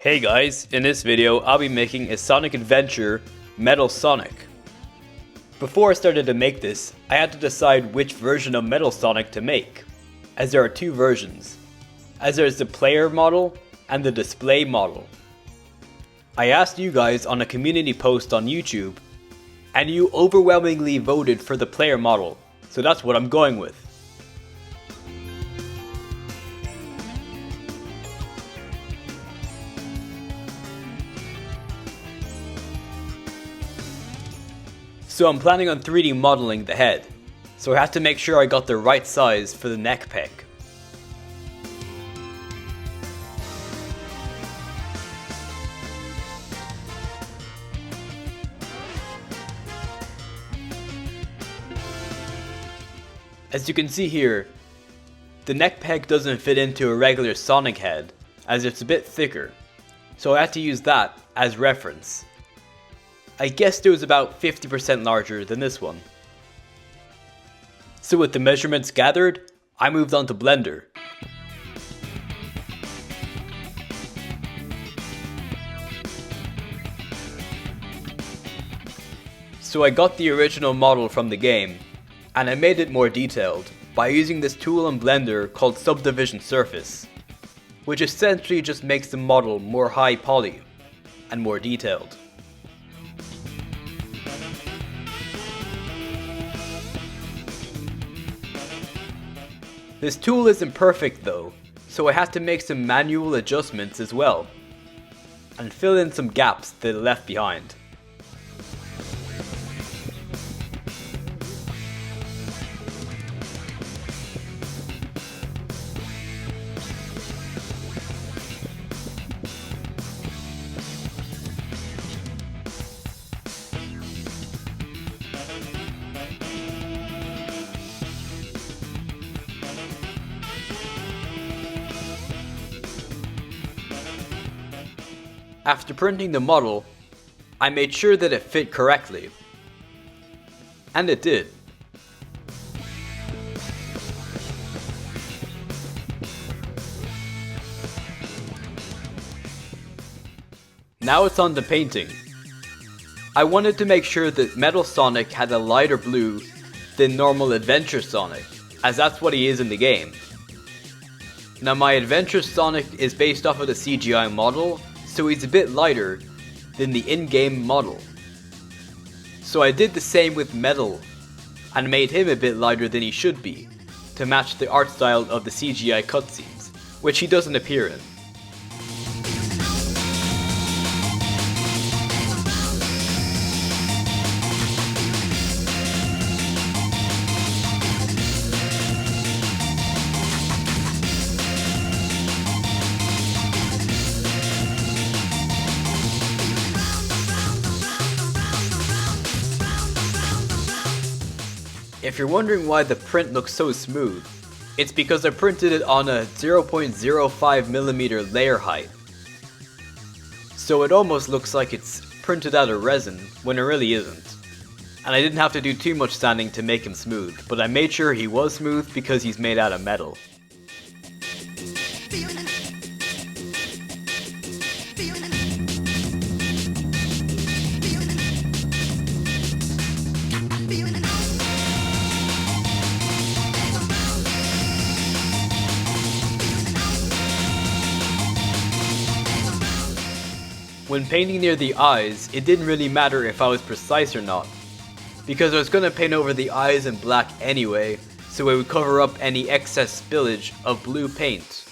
Hey guys, in this video I'll be making a Sonic Adventure Metal Sonic. Before I started to make this, I had to decide which version of Metal Sonic to make, as there are two versions, as there is the player model and the display model. I asked you guys on a community post on YouTube, and you overwhelmingly voted for the player model, so that's what I'm going with. So I'm planning on 3D modeling the head, so I had to make sure I got the right size for the neck peg. As you can see here, the neck peg doesn't fit into a regular Sonic head, as it's a bit thicker, so I had to use that as reference. I guessed it was about 50% larger than this one. So with the measurements gathered, I moved on to Blender. So I got the original model from the game, and I made it more detailed by using this tool in Blender called Subdivision Surface, which essentially just makes the model more high poly and more detailed. This tool isn't perfect though, so I had to make some manual adjustments as well, and fill in some gaps that are left behind. After printing the model, I made sure that it fit correctly. And it did. Now it's on to painting. I wanted to make sure that Metal Sonic had a lighter blue than normal Adventure Sonic, as that's what he is in the game. Now my Adventure Sonic is based off of the CGI model, so he's a bit lighter than the in-game model. So I did the same with Metal, and made him a bit lighter than he should be, to match the art style of the CGI cutscenes, which he doesn't appear in. If you're wondering why the print looks so smooth, it's because I printed it on a 0.05mm layer height. So it almost looks like it's printed out of resin when it really isn't. And I didn't have to do too much sanding to make him smooth, but I made sure he was smooth because he's made out of metal. When painting near the eyes, it didn't really matter if I was precise or not, because I was going to paint over the eyes in black anyway, so it would cover up any excess spillage of blue paint.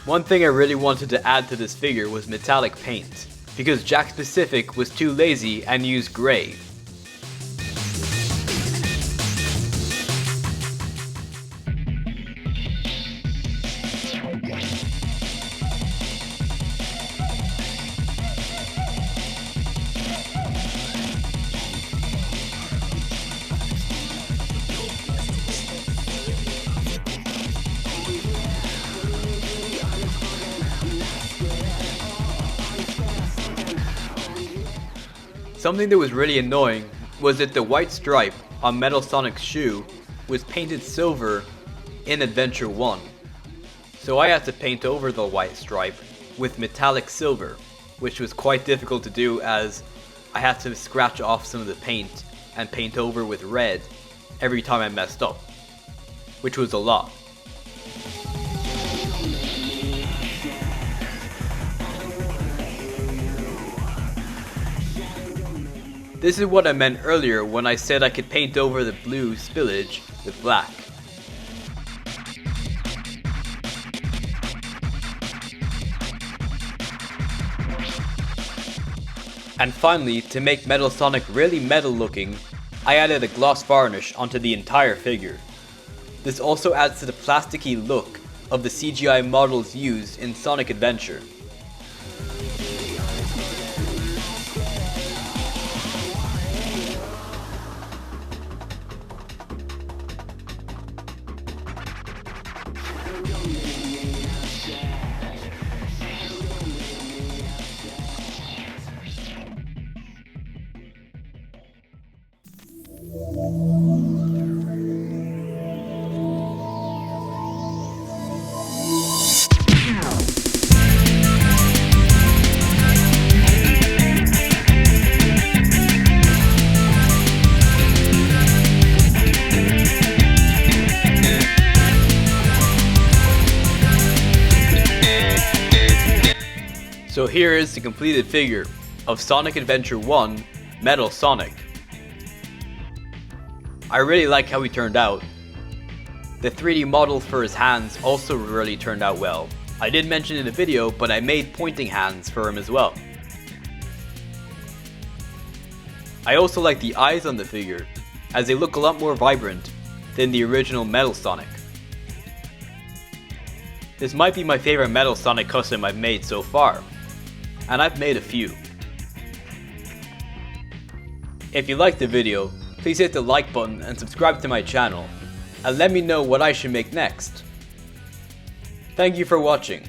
One thing I really wanted to add to this figure was metallic paint, because Jakks Pacific was too lazy and used grey. Something that was really annoying was that the white stripe on Metal Sonic's shoe was painted silver in Adventure 1. So I had to paint over the white stripe with metallic silver, which was quite difficult to do as I had to scratch off some of the paint and paint over with red every time I messed up, which was a lot. This is what I meant earlier when I said I could paint over the blue spillage with black. And finally, to make Metal Sonic really metal looking, I added a gloss varnish onto the entire figure. This also adds to the plasticky look of the CGI models used in Sonic Adventure. So here is the completed figure of Sonic Adventure 1 Metal Sonic. I really like how he turned out. The 3D models for his hands also really turned out well. I did mention in the video, but I made pointing hands for him as well. I also like the eyes on the figure, as they look a lot more vibrant than the original Metal Sonic. This might be my favorite Metal Sonic custom I've made so far, and I've made a few. If you liked the video, please hit the like button and subscribe to my channel, and let me know what I should make next. Thank you for watching.